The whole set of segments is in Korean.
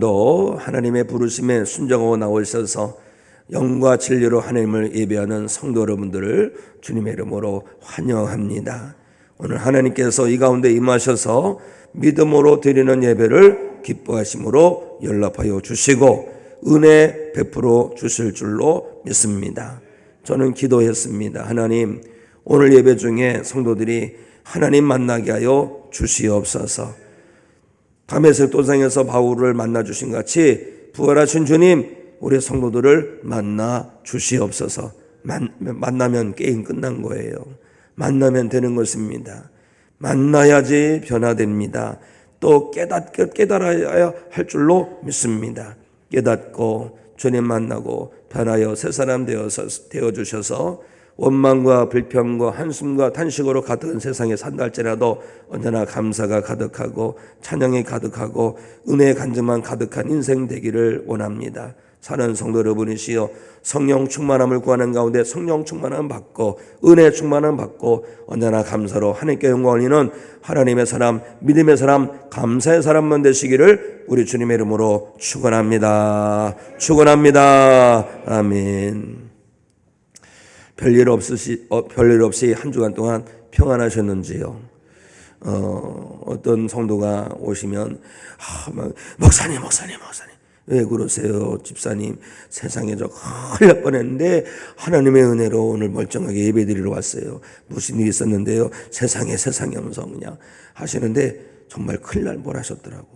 또 하나님의 부르심에 순종하고 나오셔서 영과 진리로 하나님을 예배하는 성도 여러분들을 주님의 이름으로 환영합니다. 오늘 하나님께서 이 가운데 임하셔서 믿음으로 드리는 예배를 기뻐하심으로 연락하여 주시고 은혜 베풀어 주실 줄로 믿습니다. 저는 기도했습니다. 하나님, 오늘 예배 중에 성도들이 하나님 만나게 하여 주시옵소서. 다메섹 도상에서 바울을 만나 주신 같이 부활하신 주님, 우리 성도들을 만나 주시옵소서. 만나면 게임 끝난 거예요. 만나면 되는 것입니다. 만나야지 변화됩니다. 또 깨달아야 할 줄로 믿습니다. 깨닫고 주님 만나고 변하여 새 사람 되어주셔서 원망과 불평과 한숨과 탄식으로 가득한 세상에 산다 할지라도 언제나 감사가 가득하고 찬양이 가득하고 은혜의 간증만 가득한 인생 되기를 원합니다. 사는 성도 여러분이시여, 성령 충만함을 구하는 가운데 성령 충만함 받고 은혜 충만함 받고 언제나 감사로 하나님께 영광 올리는 하나님의 사람, 믿음의 사람, 감사의 사람만 되시기를 우리 주님의 이름으로 축원합니다. 축원합니다. 아멘. 별일 없이 한 주간 동안 평안하셨는지요? 어떤 성도가 오시면 목사님 왜 그러세요? 집사님, 세상에 저 큰일 날 뻔했는데 하나님의 은혜로 오늘 멀쩡하게 예배드리러 왔어요. 무슨 일이 있었는데요? 세상에 하면서 그냥 하시는데 정말 큰일 날 뻔하셨더라고.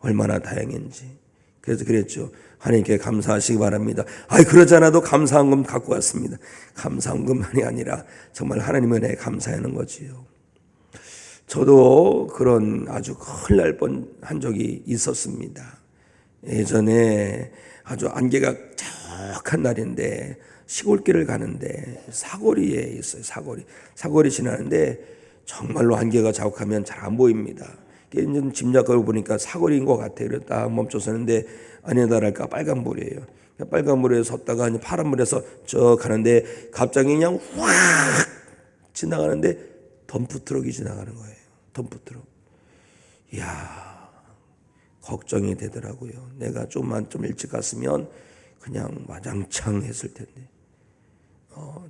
얼마나 다행인지. 그래서 그랬죠. 하나님께 감사하시기 바랍니다. 그러지 않아도 감사한금 갖고 왔습니다. 감사한금만이 아니라 정말 하나님의 은혜에 감사하는 거지요. 저도 그런 아주 큰일 날 뻔한 적이 있었습니다. 예전에 아주 안개가 쫙한 날인데 시골길을 가는데 사거리에 있어요. 사거리 지나는데 정말로 안개가 자욱하면 잘 안 보입니다. 짐작하고 보니까 사거리인 것 같아요. 그래서 딱 멈춰서는데 아니다랄까 빨간불이에요. 빨간불에 섰다가 파란불에서 저 가는데 갑자기 그냥 확 지나가는데 덤프트럭이 지나가는 거예요. 덤프트럭. 이야, 걱정이 되더라고요. 내가 좀 일찍 갔으면 그냥 와장창 했을 텐데.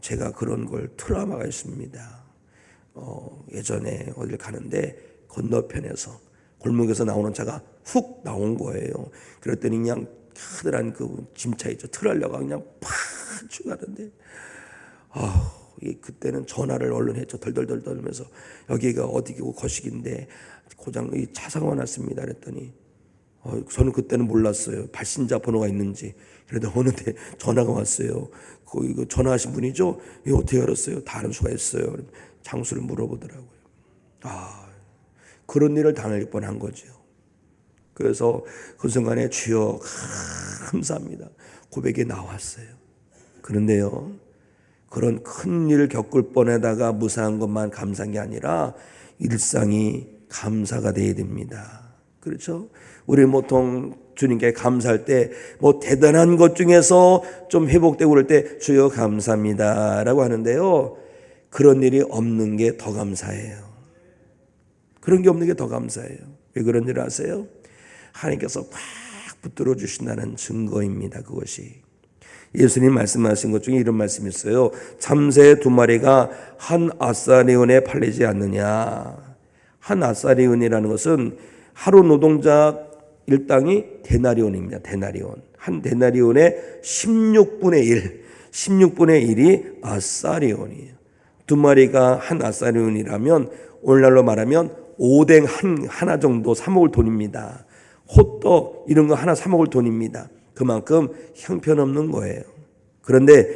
제가 그런 걸 트라우마가 있습니다. 예전에 어딜 가는데 건너편에서 골목에서 나오는 차가 훅 나온 거예요. 그랬더니 그냥 커다란 그 짐차 있죠. 트랄러가 그냥 팍 추가하는데 그때는 전화를 얼른 했죠. 덜덜덜 떨면서 여기가 어디고 거식인데 고장 차사가 났습니다. 그랬더니 저는 그때는 몰랐어요. 발신자 번호가 있는지. 그래도 어느 때 전화가 왔어요. 이거 전화하신 분이죠? 이거 어떻게 알았어요? 다른 수가 있어요. 장수를 물어보더라고요. 그런 일을 당할 뻔한 거죠. 그래서 그 순간에 주여 감사합니다. 고백이 나왔어요. 그런데요, 그런 큰 일을 겪을 뻔하다가 무사한 것만 감사한 게 아니라 일상이 감사가 돼야 됩니다. 그렇죠? 우리 보통 주님께 감사할 때 대단한 것 중에서 좀 회복되고 그럴 때 주여 감사합니다 라고 하는데요, 그런 일이 없는 게 더 감사해요. 그런 게 없는 게 더 감사해요. 왜 그런 줄 아세요? 하나님께서 팍 붙들어 주신다는 증거입니다. 그것이 예수님 말씀하신 것 중에 이런 말씀이 있어요. 참새 2마리가 한 아사리온에 팔리지 않느냐. 한 아사리온이라는 것은 하루 노동자 일당이 데나리온입니다. 데나리온. 한 데나리온의 16분의 1이 아사리온이에요. 2마리가 한 아사리온이라면 오늘날로 말하면 오뎅 하나 정도 사 먹을 돈입니다. 호떡 이런 거 하나 사 먹을 돈입니다. 그만큼 형편없는 거예요. 그런데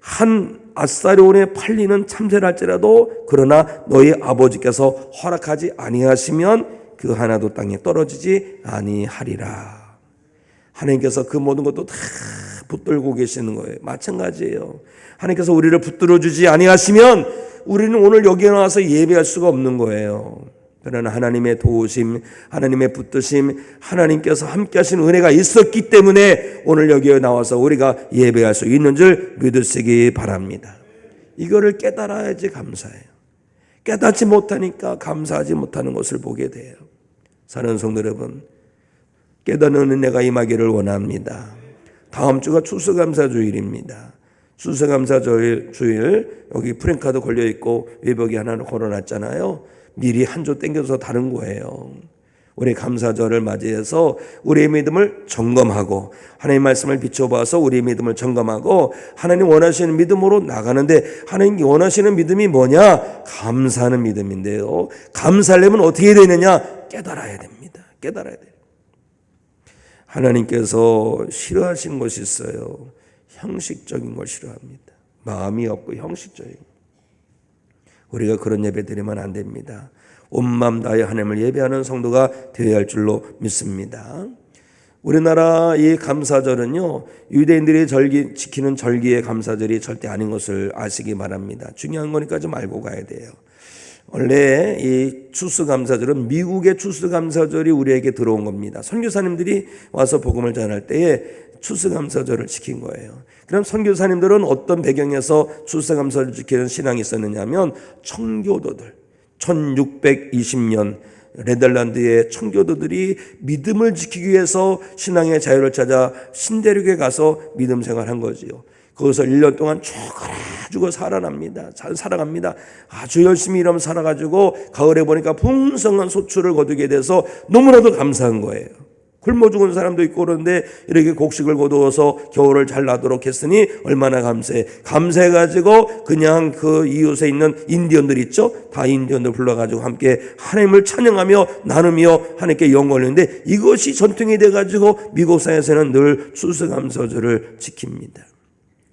한 아사리온에 팔리는 참새를 할지라도 그러나 너희 아버지께서 허락하지 아니하시면 그 하나도 땅에 떨어지지 아니하리라. 하나님께서 그 모든 것도 다 붙들고 계시는 거예요. 마찬가지예요. 하나님께서 우리를 붙들어 주지 아니하시면 우리는 오늘 여기에 나와서 예배할 수가 없는 거예요. 그러나 하나님의 도우심, 하나님의 붙드심, 하나님께서 함께 하신 은혜가 있었기 때문에 오늘 여기에 나와서 우리가 예배할 수 있는 줄 믿으시기 바랍니다. 이거를 깨달아야지 감사해요. 깨닫지 못하니까 감사하지 못하는 것을 보게 돼요. 사랑하는 성도 여러분, 깨닫는 은혜가 임하기를 원합니다. 다음 주가 추수감사주일입니다. 추수감사주일 여기 프랭카드 걸려있고 외벽에 하나 걸어놨잖아요. 미리 한 조 땡겨서 다른 거예요. 우리 감사절을 맞이해서 우리의 믿음을 점검하고 하나님의 말씀을 비춰봐서 우리의 믿음을 점검하고 하나님 원하시는 믿음으로 나가는데, 하나님 원하시는 믿음이 뭐냐? 감사하는 믿음인데요, 감사하려면 어떻게 되느냐? 깨달아야 됩니다. 깨달아야 돼요. 하나님께서 싫어하시는 것이 있어요. 형식적인 걸 싫어합니다. 마음이 없고 형식적인. 우리가 그런 예배 드리면 안 됩니다. 온 마음 다해 하나님을 예배하는 성도가 되어야 할 줄로 믿습니다. 우리나라 이 감사절은요, 유대인들이 지키는 절기의 감사절이 절대 아닌 것을 아시기 바랍니다. 중요한 거니까 좀 알고 가야 돼요. 원래 이 추수감사절은 미국의 추수감사절이 우리에게 들어온 겁니다. 선교사님들이 와서 복음을 전할 때에 추수감사절을 지킨 거예요. 그럼 선교사님들은 어떤 배경에서 추수감사절을 지키는 신앙이 있었느냐면, 청교도들 1620년 네덜란드의 청교도들이 믿음을 지키기 위해서 신앙의 자유를 찾아 신대륙에 가서 믿음 생활한 거지요. 거기서 1년 동안 죽어가지고 살아납니다. 잘 살아갑니다. 아주 열심히 일하면 살아가지고 가을에 보니까 풍성한 소출을 거두게 돼서 너무나도 감사한 거예요. 굶어 죽은 사람도 있고 그런데 이렇게 곡식을 거두어서 겨울을 잘 나도록 했으니 얼마나 감사해. 감사해가지고 그냥 그 이웃에 있는 인디언들 있죠? 다 인디언들 불러가지고 함께 하나님을 찬양하며 나누며 하나님께 영광을 했는데, 이것이 전통이 돼가지고 미국 사회에서는 늘 추수감사절을 지킵니다.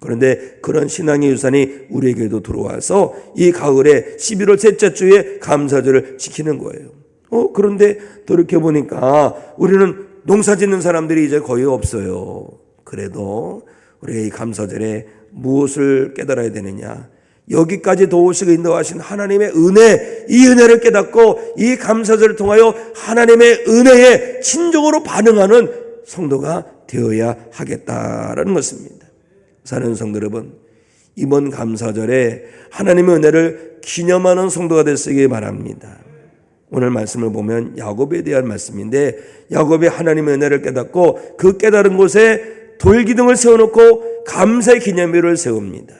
그런데 그런 신앙의 유산이 우리에게도 들어와서 이 가을에 11월 셋째 주에 감사절을 지키는 거예요. 그런데 돌이켜보니까 우리는 농사 짓는 사람들이 이제 거의 없어요. 그래도 우리가 이 감사절에 무엇을 깨달아야 되느냐? 여기까지 도우시고 인도하신 하나님의 은혜, 이 은혜를 깨닫고 이 감사절을 통하여 하나님의 은혜에 친정으로 반응하는 성도가 되어야 하겠다라는 것입니다. 사랑하는 성도 여러분, 이번 감사절에 하나님의 은혜를 기념하는 성도가 되시기 바랍니다. 오늘 말씀을 보면 야곱에 대한 말씀인데, 야곱이 하나님의 은혜를 깨닫고 그 깨달은 곳에 돌기둥을 세워놓고 감사의 기념일을 세웁니다.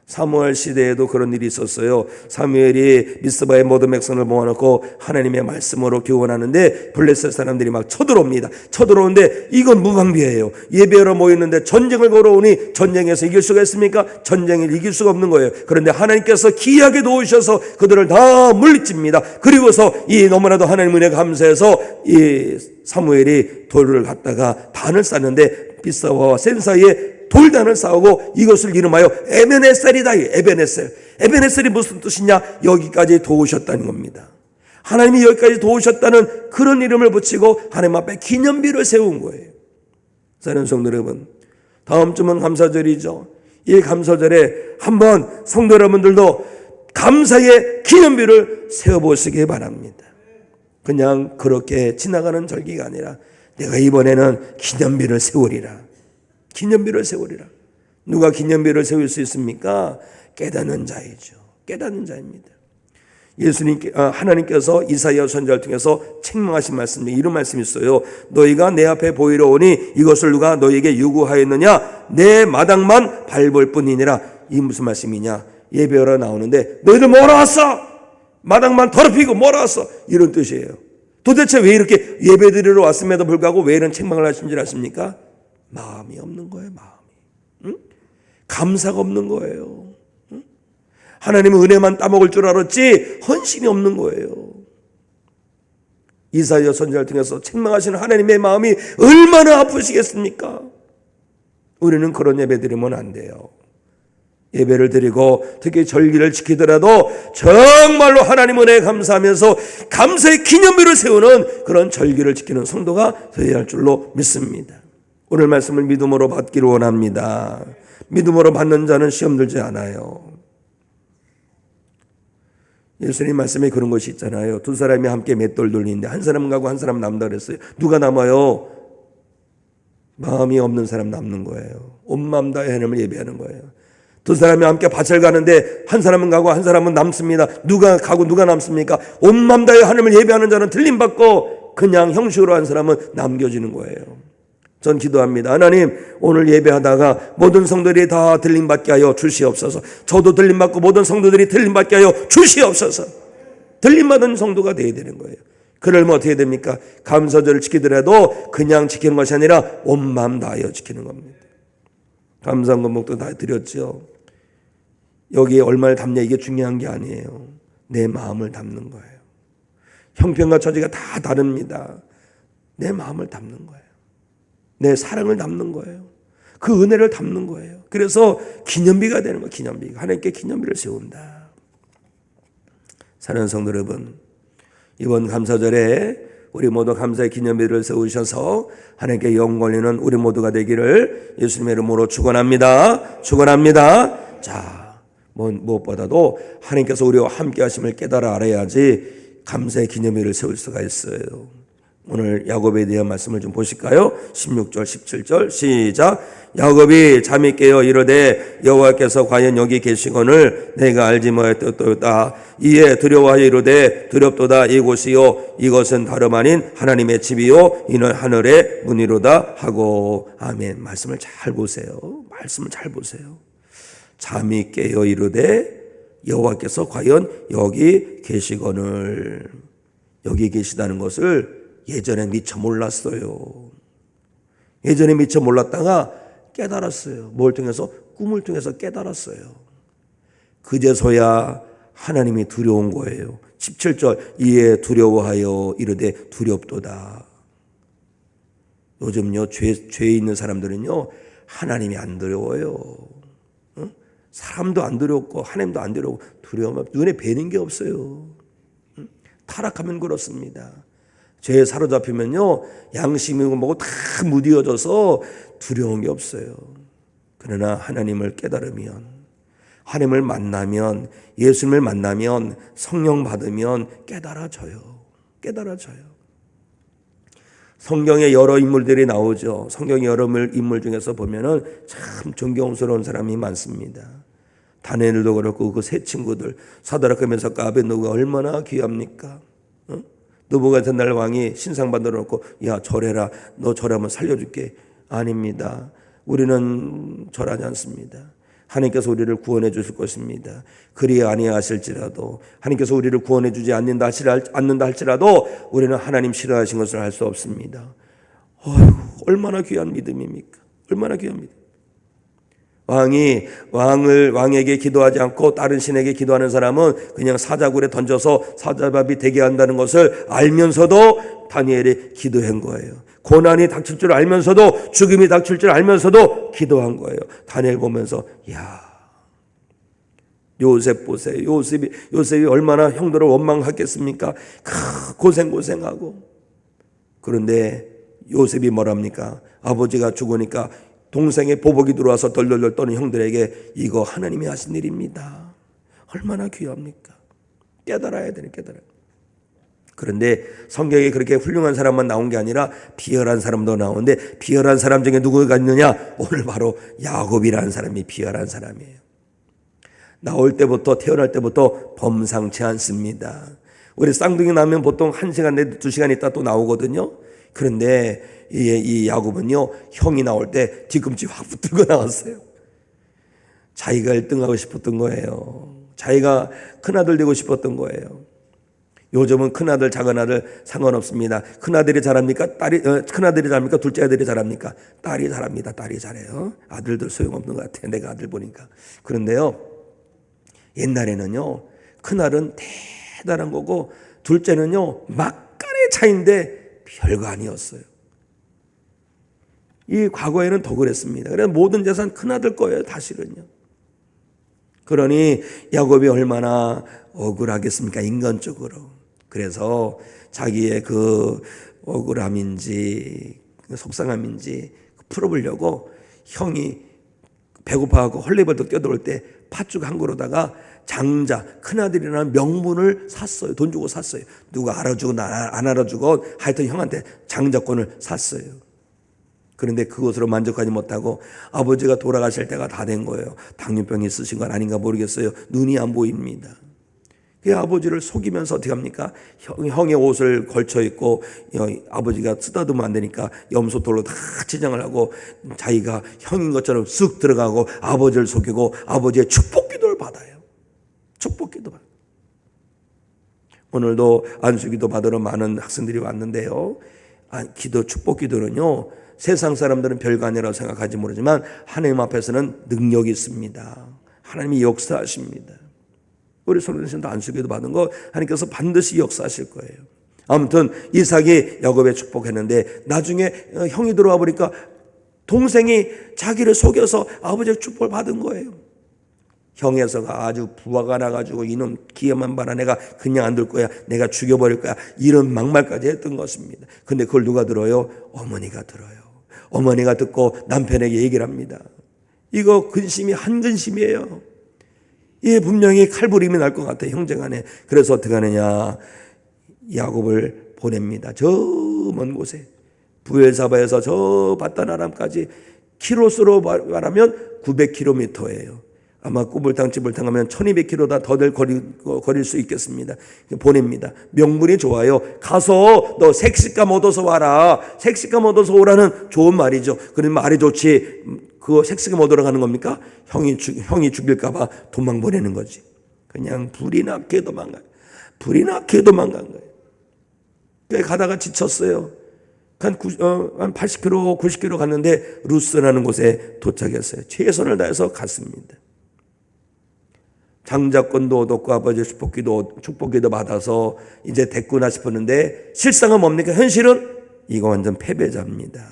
사무엘 시대에도 그런 일이 있었어요. 사무엘이 미스바의 모든 백성을 모아놓고 하나님의 말씀으로 교훈하는데 블레셋 사람들이 막 쳐들어옵니다. 쳐들어오는데 이건 무방비예요. 예배하러 모였는데 전쟁을 걸어오니 전쟁에서 이길 수가 있습니까? 전쟁을 이길 수가 없는 거예요. 그런데 하나님께서 기이하게 도우셔서 그들을 다 물리칩니다. 그리고서 이 너무나도 하나님 은혜가 감사해서 이 사무엘이 돌을 갖다가 단을 쌓는데 비스바와 센 사이에 돌단을 쌓고 이것을 이름하여 에베네셀이다. 에베네셀이 무슨 뜻이냐? 여기까지 도우셨다는 겁니다. 하나님이 여기까지 도우셨다는 그런 이름을 붙이고 하나님 앞에 기념비를 세운 거예요. 사랑하는 성도 여러분, 다음 주면 감사절이죠. 이 감사절에 한번 성도 여러분들도 감사의 기념비를 세워보시기 바랍니다. 그냥 그렇게 지나가는 절기가 아니라 내가 이번에는 기념비를 세우리라. 기념비를 세우리라. 누가 기념비를 세울 수 있습니까? 깨닫는 자이죠. 깨닫는 자입니다. 하나님께서 이사야 선지자를 통해서 책망하신 말씀이 이런 말씀이 있어요. 너희가 내 앞에 보이러 오니 이것을 누가 너희에게 요구하였느냐? 내 마당만 밟을 뿐이니라. 이 무슨 말씀이냐? 예배하러 나오는데 너희들 뭐하러 왔어? 마당만 더럽히고 뭐하러 왔어? 이런 뜻이에요. 도대체 왜 이렇게 예배 드리러 왔음에도 불구하고 왜 이런 책망을 하신 줄 아십니까? 마음이 없는 거예요. 마음이. 감사가 없는 거예요. 하나님의 은혜만 따먹을 줄 알았지 헌신이 없는 거예요. 이사야 선지자를 통해서 책망하시는 하나님의 마음이 얼마나 아프시겠습니까? 우리는 그런 예배 드리면 안 돼요. 예배를 드리고 특히 절기를 지키더라도 정말로 하나님 은혜에 감사하면서 감사의 기념비를 세우는 그런 절기를 지키는 성도가 되어야 할 줄로 믿습니다. 오늘 말씀을 믿음으로 받기를 원합니다. 믿음으로 받는 자는 시험 들지 않아요. 예수님 말씀에 그런 것이 있잖아요. 두 사람이 함께 맷돌 돌리는데 한 사람은 가고 한 사람은 남다 그랬어요. 누가 남아요? 마음이 없는 사람 남는 거예요. 온 마음 다해 하나님을 예배하는 거예요. 두 사람이 함께 밭을 가는데 한 사람은 가고 한 사람은 남습니다. 누가 가고 누가 남습니까? 온 마음 다해 하나님을 예배하는 자는 들림받고 그냥 형식으로 한 사람은 남겨지는 거예요. 전 기도합니다. 하나님, 오늘 예배하다가 모든 성도들이 다 들림받게 하여 주시옵소서. 저도 들림받고 모든 성도들이 들림받게 하여 주시옵소서. 들림받은 성도가 되어야 되는 거예요. 그러면 어떻게 됩니까? 감사절을 지키더라도 그냥 지키는 것이 아니라 온 마음 다하여 지키는 겁니다. 감사금목도 다 드렸죠. 여기에 얼마를 담냐 이게 중요한 게 아니에요. 내 마음을 담는 거예요. 형편과 처지가 다 다릅니다. 내 마음을 담는 거예요. 내 사랑을 담는 거예요. 그 은혜를 담는 거예요. 그래서 기념비가 되는 거예요. 기념비가. 하나님께 기념비를 세운다. 사랑하는 성도 여러분, 이번 감사절에 우리 모두 감사의 기념비를 세우셔서 하나님께 영광 올리는 우리 모두가 되기를 예수님의 이름으로 축원합니다. 축원합니다. 자, 무엇보다도 하나님께서 우리와 함께 하심을 깨달아 알아야지 감사의 기념비를 세울 수가 있어요. 오늘 야곱에 대한 말씀을 좀 보실까요? 16절 17절 시작. 야곱이 잠이 깨어 이르되 여호와께서 과연 여기 계시거늘 내가 알지 못하였도다. 이에 두려워하여 이르되 두렵도다. 이곳이요 이것은 다름 아닌 하나님의 집이요 이는 하늘의 문이로다 하고. 아멘. 말씀을 잘 보세요. 말씀을 잘 보세요. 잠이 깨어 이르되 여호와께서 과연 여기 계시거늘. 여기 계시다는 것을 예전에 미처 몰랐어요. 예전에 미처 몰랐다가 깨달았어요. 뭘 통해서? 꿈을 통해서 깨달았어요. 그제서야 하나님이 두려운 거예요. 17절 이에 두려워하여 이르되 두렵도다. 요즘요 죄에 있는 사람들은요 하나님이 안 두려워요. 사람도 안 두렵고 하나님도 안 두려워. 두려우면 눈에 뵈는 게 없어요. 타락하면 그렇습니다. 죄에 사로잡히면요 양심이고 뭐고 다 무디어져서 두려운 게 없어요. 그러나 하나님을 깨달으면, 하나님을 만나면, 예수님을 만나면, 성령 받으면 깨달아져요. 깨달아져요. 성경에 여러 인물들이 나오죠. 성경의 여러 인물 중에서 보면은 참 존경스러운 사람이 많습니다. 다니엘도 그렇고 그 세 친구들 사드락 메삭과 아벳느고가 얼마나 귀합니까? 느부갓네살 왕이 신상 만들어 놓고 야 절해라, 너 절하면 살려줄게. 아닙니다. 우리는 절하지 않습니다. 하나님께서 우리를 구원해 주실 것입니다. 그리 아니하실지라도, 하나님께서 우리를 구원해 주지 않는다 할지라도 우리는 하나님 싫어하신 것을 할 수 없습니다. 얼마나 귀한 믿음입니까? 얼마나 귀한 믿음. 왕에게 기도하지 않고 다른 신에게 기도하는 사람은 그냥 사자굴에 던져서 사자밥이 되게 한다는 것을 알면서도 다니엘이 기도한 거예요. 고난이 닥칠 줄 알면서도, 죽음이 닥칠 줄 알면서도 기도한 거예요. 다니엘 보면서 야, 요셉 보세요. 요셉이 얼마나 형들을 원망하겠습니까? 고생하고. 그런데 요셉이 뭐랍니까? 아버지가 죽으니까 동생의 보복이 들어와서 덜덜덜 떠는 형들에게 이거 하나님이 하신 일입니다. 얼마나 귀합니까? 깨달아야 되는 깨달아요. 그런데 성경에 그렇게 훌륭한 사람만 나온 게 아니라 비열한 사람도 나오는데 비열한 사람 중에 누구가 있느냐? 오늘 바로 야곱이라는 사람이 비열한 사람이에요. 태어날 때부터 범상치 않습니다. 우리 쌍둥이 나면 보통 1시간 내지 2시간 있다 또 나오거든요. 그런데 이 야곱은요 형이 나올 때 뒤꿈치 확 붙들고 나왔어요. 자기가 1등하고 싶었던 거예요. 자기가 큰아들 되고 싶었던 거예요. 요즘은 큰아들 작은아들 상관없습니다. 큰아들이 잘합니까? 큰아들이 잘합니까? 둘째 아들이 잘합니까? 딸이 잘합니다. 딸이 잘해요. 아들들 소용없는 것 같아요. 내가 아들 보니까. 그런데요 옛날에는요 큰아들은 대단한 거고 둘째는요 막간의 차이인데 별거 아니었어요. 이 과거에는 더 그랬습니다. 그래서 모든 재산 큰아들 거예요. 사실은요. 그러니 야곱이 얼마나 억울하겠습니까? 인간적으로. 그래서 자기의 그 억울함인지 속상함인지 풀어보려고 형이 배고파하고 헐레벌떡 뛰어들어올 때 팥죽 한 그릇다가 장자 큰아들이라는 명분을 샀어요. 돈 주고 샀어요. 누가 알아주건 안 알아주건 하여튼 형한테 장자권을 샀어요. 그런데 그것으로 만족하지 못하고 아버지가 돌아가실 때가 다 된 거예요. 당뇨병이 있으신 건 아닌가 모르겠어요. 눈이 안 보입니다. 그 아버지를 속이면서 어떻게 합니까? 형의 옷을 걸쳐 입고 아버지가 쓰다듬으면 안 되니까 염소돌로 다 치장을 하고 자기가 형인 것처럼 쑥 들어가고 아버지를 속이고 아버지의 축복기도를 받아요. 축복기도 받아요. 오늘도 안수기도 받으러 많은 학생들이 왔는데요. 축복기도는요, 세상 사람들은 별거 아니라고 생각하지 모르지만 하나님 앞에서는 능력이 있습니다. 하나님이 역사하십니다. 우리 손에서도 안수기도 받은 거 하나님께서 반드시 역사하실 거예요. 아무튼 이삭이 야곱의 축복했는데 나중에 형이 들어와 보니까 동생이 자기를 속여서 아버지의 축복을 받은 거예요. 형에서가 아주 부하가 나가지고 이놈 기회만 봐라, 내가 그냥 안 둘 거야, 내가 죽여버릴 거야, 이런 막말까지 했던 것입니다. 근데 그걸 누가 들어요? 어머니가 들어요. 어머니가 듣고 남편에게 얘기를 합니다. 이거 근심이 한 근심이에요. 예, 분명히 칼부림이 날 것 같아요, 형제간에. 그래서 어떻게 하느냐, 야곱을 보냅니다. 저 먼 곳에 부엘사바에서 저 바다나람까지 키로수로 말하면 900km예요. 아마 꾸불탕 찌불탕 하면 1200km다 더 될 거릴 수 있겠습니다. 보냅니다. 명분이 좋아요. 가서 너 색식감 얻어서 와라. 색식감 얻어서 오라는 좋은 말이죠. 그런 말이 좋지, 그거 색식감 얻으러 가는 겁니까? 형이 죽일까봐 도망 보내는 거지. 그냥 불이 나게 도망가요. 불이 나게 도망간 거예요. 가다가 지쳤어요. 한 80km, 90km 갔는데 루스라는 곳에 도착했어요. 최선을 다해서 갔습니다. 장자권도 얻었고 아버지의 축복기도 받아서 이제 됐구나 싶었는데 실상은 뭡니까? 현실은 이거 완전 패배자입니다.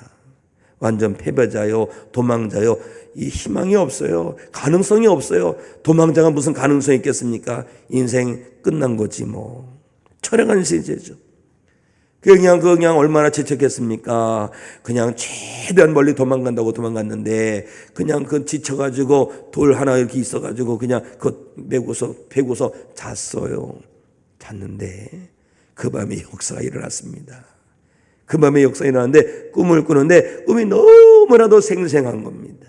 완전 패배자요, 도망자요. 이 희망이 없어요. 가능성이 없어요. 도망자가 무슨 가능성이 있겠습니까? 인생 끝난 거지 뭐. 철회한 시제죠. 그냥 얼마나 지쳤겠습니까? 그냥 최대한 멀리 도망간다고 도망갔는데 그냥 그 지쳐가지고 돌 하나 이렇게 있어가지고 그냥 그 베고서 잤어요. 잤는데 그 밤에 역사가 일어났습니다. 그 밤에 역사가 일어났는데 꿈을 꾸는데 꿈이 너무나도 생생한 겁니다.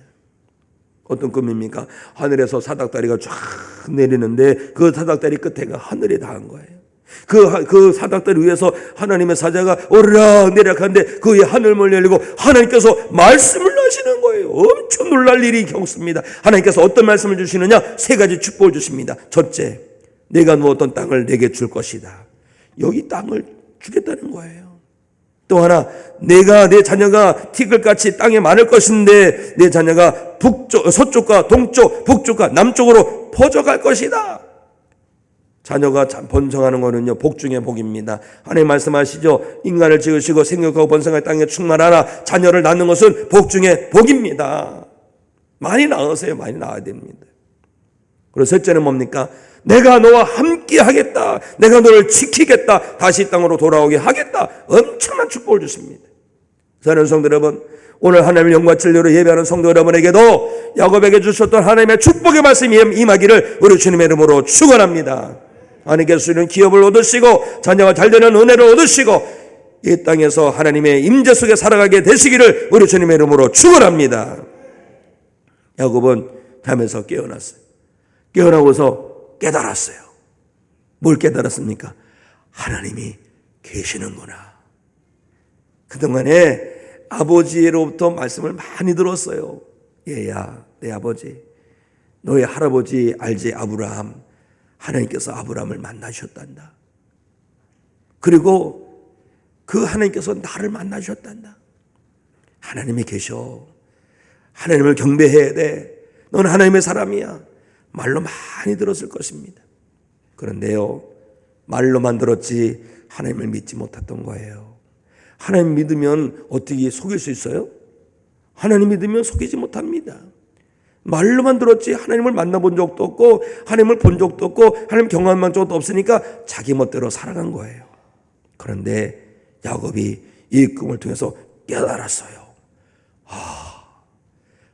어떤 꿈입니까? 하늘에서 사닥다리가 쫙 내리는데 그 사닥다리 끝에가 하늘에 닿은 거예요. 그 사닥다리 위에서 하나님의 사자가 오르락 내리락 하는데 그 위에 하늘문 열리고 하나님께서 말씀을 하시는 거예요. 엄청 놀랄 일이 겪습니다. 하나님께서 어떤 말씀을 주시느냐? 세 가지 축복을 주십니다. 첫째, 내가 누웠던 땅을 내게 줄 것이다. 여기 땅을 주겠다는 거예요. 또 하나, 내 자녀가 티끌같이 땅에 많을 것인데 내 자녀가 서쪽과 동쪽, 북쪽과 남쪽으로 퍼져갈 것이다. 자녀가 번성하는 거는요, 복 중에 복입니다. 하나님 말씀하시죠. 인간을 지으시고 생육하고 번성할 땅에 충만하라. 자녀를 낳는 것은 복 중에 복입니다. 많이 낳으세요. 많이 낳아야 됩니다. 그리고 셋째는 뭡니까? 내가 너와 함께 하겠다. 내가 너를 지키겠다. 다시 땅으로 돌아오게 하겠다. 엄청난 축복을 주십니다. 사랑하는 성도 여러분, 오늘 하나님의 영과 진리로 예배하는 성도 여러분에게도 야곱에게 주셨던 하나님의 축복의 말씀이 임하기를 우리 주님의 이름으로 축원합니다. 하나님께서 주시는 기업을 얻으시고 자녀가 잘되는 은혜를 얻으시고 이 땅에서 하나님의 임재 속에 살아가게 되시기를 우리 주님의 이름으로 축원합니다. 야곱은 잠에서 깨어났어요. 깨어나고서 깨달았어요. 뭘 깨달았습니까? 하나님이 계시는구나. 그동안에 아버지로부터 말씀을 많이 들었어요. 얘야, 내 아버지, 너의 할아버지 알지? 아브라함. 하나님께서 아브라함을 만나셨단다. 그리고 그 하나님께서 나를 만나셨단다. 하나님이 계셔. 하나님을 경배해야 돼. 넌 하나님의 사람이야. 말로 많이 들었을 것입니다. 그런데요, 말로만 들었지 하나님을 믿지 못했던 거예요. 하나님 믿으면 어떻게 속일 수 있어요? 하나님 믿으면 속이지 못합니다. 말로만 들었지 하나님을 만나본 적도 없고 하나님을 본 적도 없고 하나님 경험한 적도 없으니까 자기 멋대로 살아간 거예요. 그런데 야곱이 이 꿈을 통해서 깨달았어요.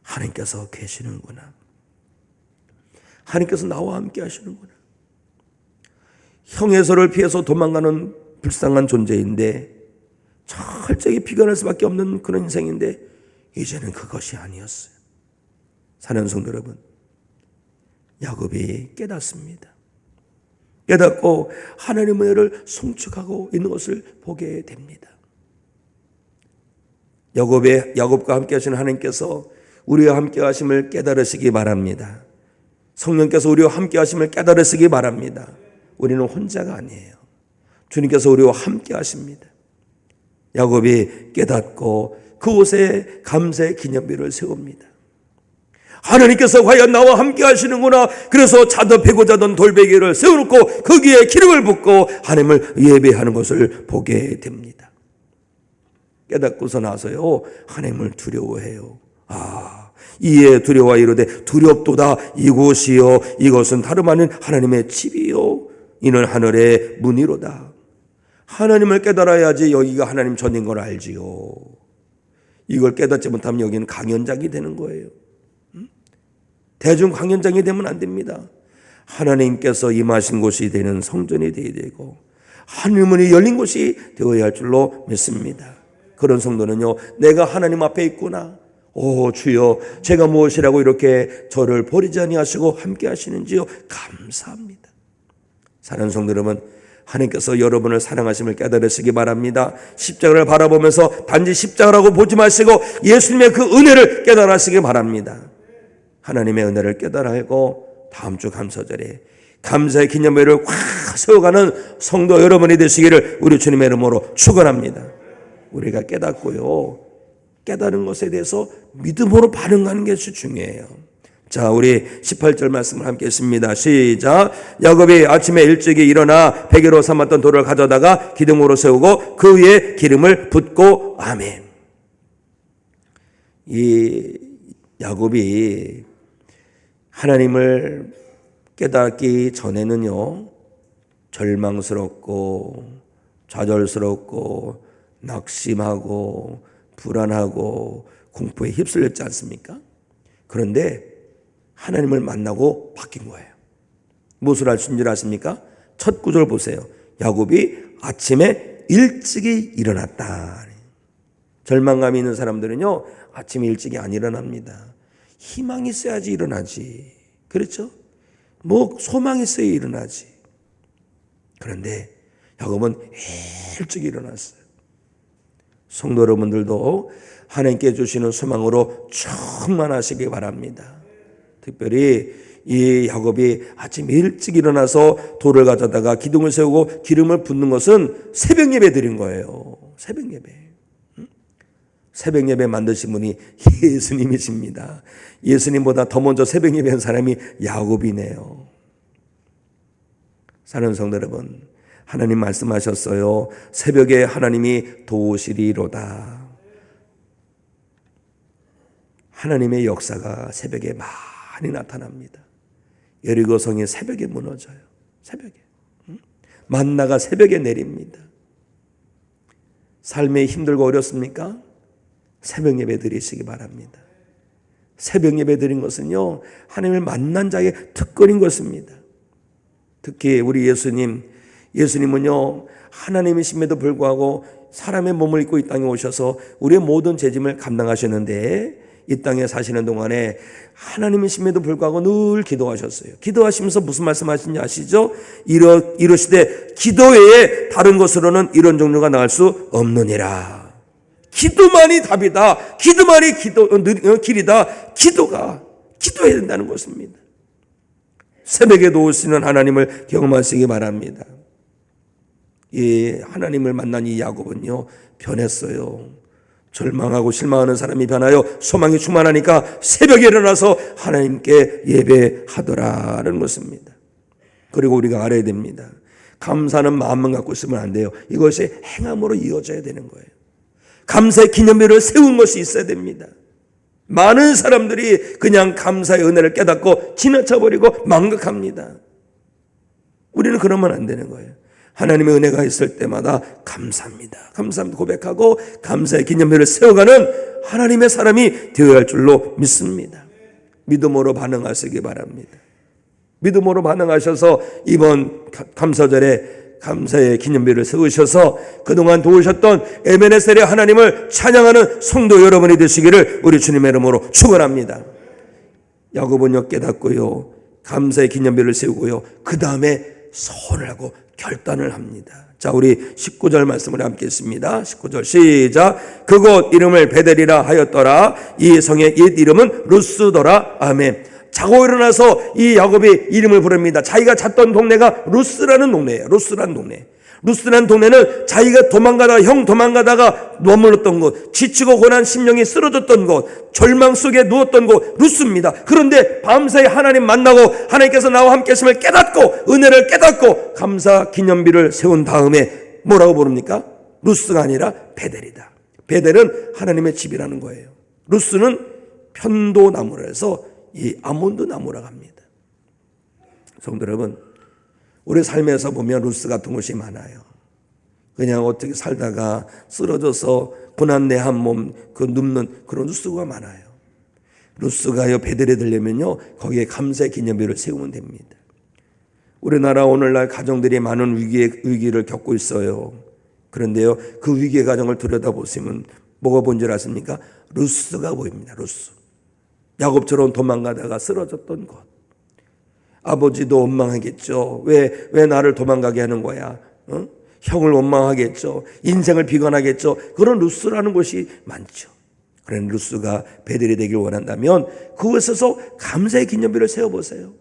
하나님께서 계시는구나. 하나님께서 나와 함께 하시는구나. 형에서를 피해서 도망가는 불쌍한 존재인데 철저히 비관할 수밖에 없는 그런 인생인데 이제는 그것이 아니었어요. 사는 성도 여러분, 야곱이 깨닫습니다. 깨닫고 하나님의 은혜를 송축하고 있는 것을 보게 됩니다. 야곱과 함께 하시는 하나님께서 우리와 함께 하심을 깨달으시기 바랍니다. 성령께서 우리와 함께 하심을 깨달으시기 바랍니다. 우리는 혼자가 아니에요. 주님께서 우리와 함께 하십니다. 야곱이 깨닫고 그곳에 감사의 기념비를 세웁니다. 하나님께서 과연 나와 함께 하시는구나. 그래서 자도 베고 자던 돌베개를 세워놓고 거기에 기름을 붓고 하나님을 예배하는 것을 보게 됩니다. 깨닫고서 나서요 하나님을 두려워해요. 이에 두려워 이르되 두렵도다. 이곳이요 이것은 다름 아닌 하나님의 집이요 이는 하늘의 문이로다. 하나님을 깨달아야지 여기가 하나님 전인 걸 알지요. 이걸 깨닫지 못하면 여기는 강연장이 되는 거예요. 대중 강연장이 되면 안 됩니다. 하나님께서 임하신 곳이 되는 성전이 되어야 되고 하늘 문이 열린 곳이 되어야 할 줄로 믿습니다. 그런 성도는요 내가 하나님 앞에 있구나. 오 주여 제가 무엇이라고 이렇게 저를 버리지 아니하시고 함께 하시는지요. 감사합니다. 사랑하는 성도 여러분, 하나님께서 여러분을 사랑하심을 깨달으시기 바랍니다. 십자가를 바라보면서 단지 십자가라고 보지 마시고 예수님의 그 은혜를 깨달으시기 바랍니다. 하나님의 은혜를 깨달아 알고 다음 주 감사절에 감사의 기념회를 확 세워가는 성도 여러분이 되시기를 우리 주님의 이름으로 축원합니다. 우리가 깨닫고요 깨달은 것에 대해서 믿음으로 반응하는 것이 중요해요. 자, 우리 18절 말씀을 함께 했습니다. 시작. 야곱이 아침에 일찍이 일어나 베개로 삼았던 돌을 가져다가 기둥으로 세우고 그 위에 기름을 붓고 아멘. 이 야곱이 하나님을 깨닫기 전에는요 절망스럽고 좌절스럽고 낙심하고 불안하고 공포에 휩쓸렸지 않습니까? 그런데 하나님을 만나고 바뀐 거예요. 무엇을 할 줄 아십니까? 첫 구절 보세요. 야곱이 아침에 일찍이 일어났다. 절망감이 있는 사람들은요 아침에 일찍이 안 일어납니다. 희망이 있어야지 일어나지. 그렇죠? 뭐 소망이 있어야 일어나지. 그런데 야곱은 일찍 일어났어요. 성도 여러분들도 하나님께 주시는 소망으로 충만하시기 바랍니다. 특별히 이 야곱이 아침 일찍 일어나서 돌을 가져다가 기둥을 세우고 기름을 붓는 것은 새벽 예배 드린 거예요. 새벽 예배. 새벽 예배 만드신 분이 예수님이십니다. 예수님보다 더 먼저 새벽 예배한 사람이 야곱이네요. 사랑하는 성도 여러분, 하나님 말씀하셨어요. 새벽에 하나님이 도우시리로다. 하나님의 역사가 새벽에 많이 나타납니다. 여리고 성이 새벽에 무너져요. 새벽에. 만나가 새벽에 내립니다. 삶이 힘들고 어렵습니까? 새벽 예배 드리시기 바랍니다. 새벽 예배 드린 것은요 하나님을 만난 자의 특권인 것입니다. 특히 우리 예수님은요 하나님이심에도 불구하고 사람의 몸을 입고 이 땅에 오셔서 우리의 모든 죄짐을 감당하셨는데 이 땅에 사시는 동안에 하나님이심에도 불구하고 늘 기도하셨어요. 기도하시면서 무슨 말씀하시는지 아시죠? 이러시되 기도 외에 다른 것으로는 이런 종류가 나갈 수 없느니라. 기도만이 답이다. 기도만이 길이다. 기도해야 된다는 것입니다. 새벽에 도우시는 하나님을 경험하시기 바랍니다. 이 하나님을 만난 이 야곱은요 변했어요. 절망하고 실망하는 사람이 변하여 소망이 충만하니까 새벽에 일어나서 하나님께 예배하더라는 것입니다. 그리고 우리가 알아야 됩니다. 감사는 마음만 갖고 있으면 안 돼요. 이것이 행함으로 이어져야 되는 거예요. 감사의 기념비를 세운 것이 있어야 됩니다. 많은 사람들이 그냥 감사의 은혜를 깨닫고 지나쳐버리고 망각합니다. 우리는 그러면 안 되는 거예요. 하나님의 은혜가 있을 때마다 감사합니다. 감사합니다 고백하고 감사의 기념비를 세워가는 하나님의 사람이 되어야 할 줄로 믿습니다. 믿음으로 반응하시기 바랍니다. 믿음으로 반응하셔서 이번 감사절에 감사의 기념비를 세우셔서 그동안 도우셨던 에베네셀의 하나님을 찬양하는 성도 여러분이 되시기를 우리 주님의 이름으로 축원합니다. 야곱은요 깨닫고요 감사의 기념비를 세우고요 그 다음에 서원을 하고 결단을 합니다. 자, 우리 19절 말씀을 함께 읽습니다. 19절 시작. 그곳 이름을 베델이라 하였더라. 이 성의 옛 이름은 루스더라. 아멘. 자고 일어나서 이 야곱이 이름을 부릅니다. 자기가 잤던 동네가 루스라는 동네예요. 루스라는 동네. 루스라는 동네는 자기가 도망가다가 머물렀던 곳, 지치고 고난 심령이 쓰러졌던 곳, 절망 속에 누웠던 곳, 루스입니다. 그런데 밤사이 하나님 만나고 하나님께서 나와 함께 하심을 깨닫고 은혜를 깨닫고 감사 기념비를 세운 다음에 뭐라고 부릅니까? 루스가 아니라 베델이다. 베델은 하나님의 집이라는 거예요. 루스는 편도나무라 해서 이 아몬드 나무라고 합니다. 성도 여러분, 우리 삶에서 보면 루스 같은 곳이 많아요. 그냥 어떻게 살다가 쓰러져서 고난내 한 몸 눕는 그런 루스가 많아요. 루스가요 베델에 들려면요 거기에 감사 기념비를 세우면 됩니다. 우리나라 오늘날 가정들이 많은 위기를 겪고 있어요. 그런데요 그 위기의 가정을 들여다보시면 뭐가 보인 줄 아십니까? 루스가 보입니다. 루스. 야곱처럼 도망가다가 쓰러졌던 곳. 아버지도 원망하겠죠. 왜 나를 도망가게 하는 거야? 형을 원망하겠죠. 인생을 비관하겠죠. 그런 루스라는 곳이 많죠. 그런 루스가 베델이 되길 원한다면 그곳에서 감사의 기념비를 세워보세요.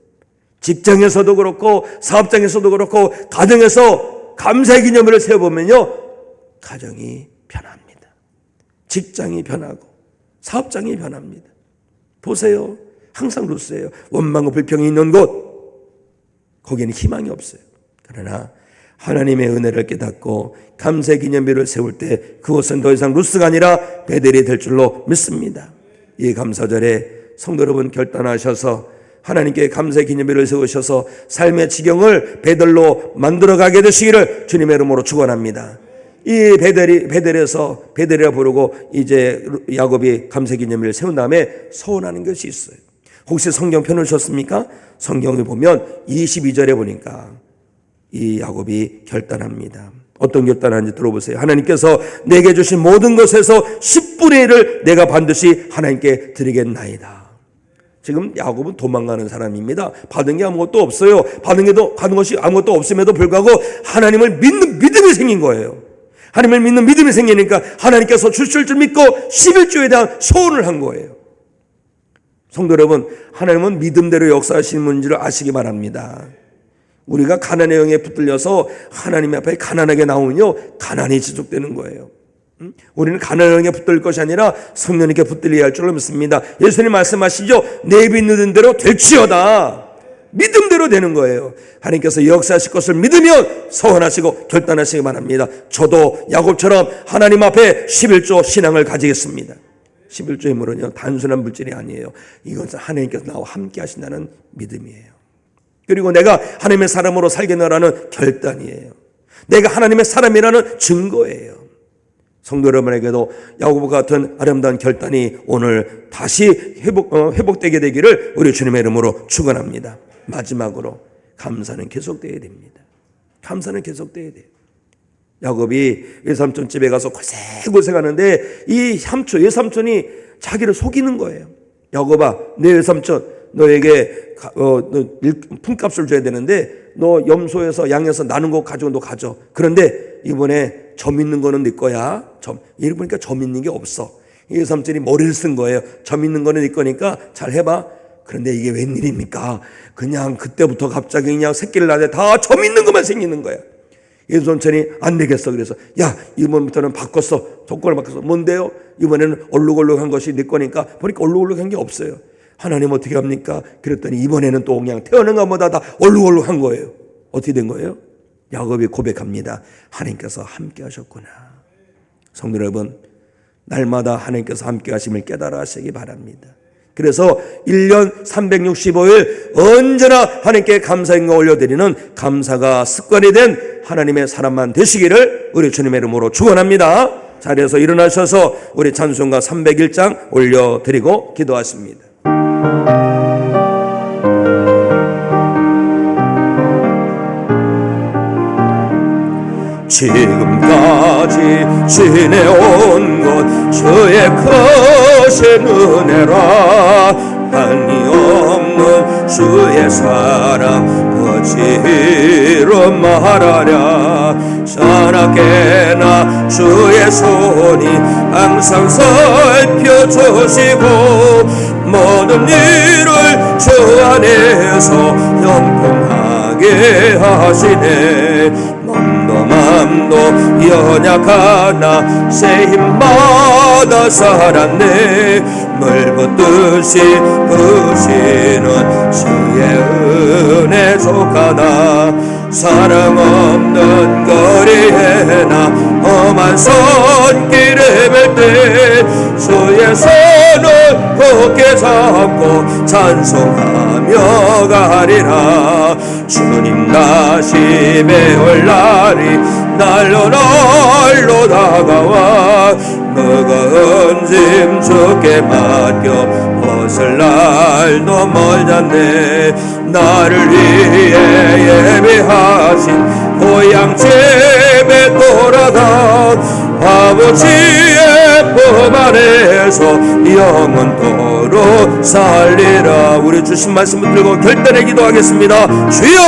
직장에서도 그렇고 사업장에서도 그렇고 가정에서 감사의 기념비를 세워보면요 가정이 변합니다. 직장이 변하고 사업장이 변합니다. 보세요. 항상 루스예요. 원망과 불평이 있는 곳 거기에는 희망이 없어요. 그러나 하나님의 은혜를 깨닫고 감사의 기념비를 세울 때 그것은 더 이상 루스가 아니라 베델이 될 줄로 믿습니다. 이 감사절에 성도 여러분 결단하셔서 하나님께 감사의 기념비를 세우셔서 삶의 지경을 베델로 만들어가게 되시기를 주님의 이름으로 축원합니다. 이 베델이라 부르고 이제 야곱이 감사의 기념비를 세운 다음에 서원하는 것이 있어요. 혹시 성경 펴놓으셨습니까? 성경에 보면 22절에 보니까 이 야곱이 결단합니다. 어떤 결단하는지 들어보세요. 하나님께서 내게 주신 모든 것에서 10분의 1을 내가 반드시 하나님께 드리겠나이다. 지금 야곱은 도망가는 사람입니다. 받은 게 아무것도 없어요. 받은 것이 아무것도 없음에도 불구하고 하나님을 믿는 믿음이 생긴 거예요. 하나님을 믿는 믿음이 생기니까 하나님께서 주실 줄 믿고 11조에 대한 소원을 한 거예요. 성도 여러분, 하나님은 믿음대로 역사하시는 분인지를 아시기 바랍니다. 우리가 가난의 영에 붙들려서 하나님 앞에 가난하게 나오면요 가난이 지속되는 거예요. 우리는 가난의 영에 붙들 것이 아니라 성령님께 붙들려야 할 줄로 믿습니다. 예수님 말씀하시죠. 내 믿는 대로 될지어다. 믿음대로 되는 거예요. 하나님께서 역사하실 것을 믿으면 서원하시고 결단하시기 바랍니다. 저도 야곱처럼 하나님 앞에 11조 신앙을 가지겠습니다. 11조의 힘으로는요 단순한 물질이 아니에요. 이것은 하나님께서 나와 함께 하신다는 믿음이에요. 그리고 내가 하나님의 사람으로 살겠노라는 결단이에요. 내가 하나님의 사람이라는 증거예요. 성도 여러분에게도 야곱 같은 아름다운 결단이 오늘 다시 회복되게 되기를 우리 주님의 이름으로 축원합니다. 마지막으로 감사는 계속되어야 됩니다. 감사는 계속되어야 돼요. 야곱이 외삼촌 집에 가서 고생하는데 이 외삼촌이 자기를 속이는 거예요. 야곱아, 내 외삼촌 너에게 품값을 줘야 되는데 너 염소에서 양에서 나는 거 가지고 너 가져. 그런데 이번에 점 있는 거는 네 거야. 이렇게 보니까 점 있는 게 없어. 이 외삼촌이 머리를 쓴 거예요. 점 있는 거는 네 거니까 잘 해봐. 그런데 이게 웬일입니까? 그냥 그때부터 갑자기 그냥 새끼를 낳는데 다 점 있는 것만 생기는 거야. 외삼촌이 안 되겠어. 그래서 야 이번부터는 바꿨어. 조건을 바꿨어. 뭔데요? 이번에는 얼룩얼룩한 것이 네 거니까 보니까 얼룩얼룩한 게 없어요. 하나님 어떻게 합니까? 그랬더니 이번에는 또 그냥 태어난 것보다 다 얼룩얼룩한 거예요. 어떻게 된 거예요? 야곱이 고백합니다. 하나님께서 함께 하셨구나. 성도 여러분, 날마다 하나님께서 함께 하심을 깨달아 하시기 바랍니다. 그래서 1년 365일 언제나 하나님께 감사인가 올려드리는 감사가 습관이 된 하나님의 사람만 되시기를 우리 주님의 이름으로 축원합니다. 자리에서 일어나셔서 우리 찬송가 301장 올려드리고 기도하십니다. 지금까지 지내온 것 주의 크신 은혜라 한이 없는 주의 사랑 어찌로 말하랴. 자나깨나 주의 손이 항상 살펴주시고 모든 일을 주 안에서 형통하게 하시네. 몸도 맘도 연약하나 새 힘마다 살았네. 물 붓듯이 부시는 주의 은혜 족하나. 사랑 없는 거리에 나 험한 손길에 뵐 때 주의 손을 굳게 잡고 찬송하며 가리라. 주님 다시 배울 날이 날로 날로 다가와 무거운 짐 주께 맡겨 벗을 날도 멀잖네. 나를 위해 예비하신 고향 집에 돌아가 아버지의 품 안에서 영원토록 살리라. 우리 주신 말씀을 들고 결단의 기도하겠습니다. 주여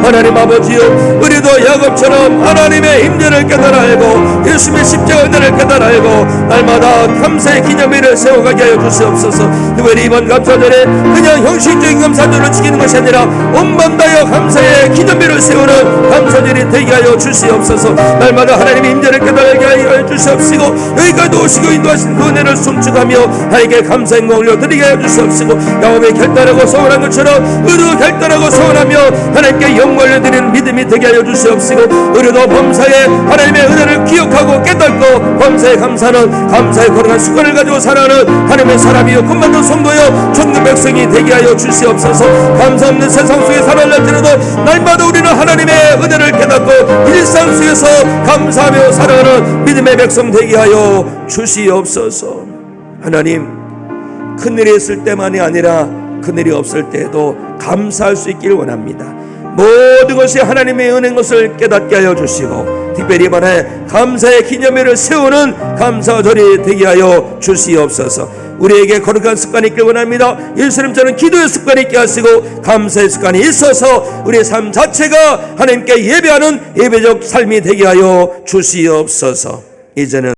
하나님 아버지여, 우리도 야곱처럼 하나님의 임재를 깨달아 알고 예수님의 십자가 은혜를 깨달아 알고 날마다 감사의 기념일을 세워가게 하여 주시옵소서. 특별히 이번 감사절에 그냥 형식적인 감사절을 지키는 것이 아니라 온맘 다여 감사의 기념일을 세우는 감사절이 되게 하여 주시옵소서. 날마다 하나님의 임재를 깨달게 하여 주시옵시고 여기까지 오시고 인도하신 그 은혜를 송축하며 하나님께 감사의 영광을 올려드리게 하여 주시옵시고 야곱이 결단하고 소원한 것처럼 우리도 결단하고 소원하며 하나님께 영광을 올려드리는 믿음이 되게 하여 주시옵시고 우리도 범사에 하나님의 은혜를 기억하고 깨닫고 범사에 감사하는 감사의 거룩한 습관을 가지고 살아가는 하나님의 사람이요 꿈만든 성도요 천국 백성이 되게 하여 주시옵소서. 감사 없는 세상 속에 살아갈지라도 날마다 우리는 하나님의 은혜를 깨닫고 일상 속에서 감사하며 살아가는 믿음의 백성 되게 하여 주시옵소서. 하나님, 큰일이 있을 때만이 아니라 큰일이 없을 때에도 감사할 수 있기를 원합니다. 모든 것이 하나님의 은혜인 것을 깨닫게 하여 주시고 특별히 이번에 감사의 기념일을 세우는 감사절이 되게 하여 주시옵소서. 우리에게 거룩한 습관이 있길 원합니다. 예수님처럼 기도의 습관이 있게 하시고 감사의 습관이 있어서 우리의 삶 자체가 하나님께 예배하는 예배적 삶이 되게 하여 주시옵소서. 이제는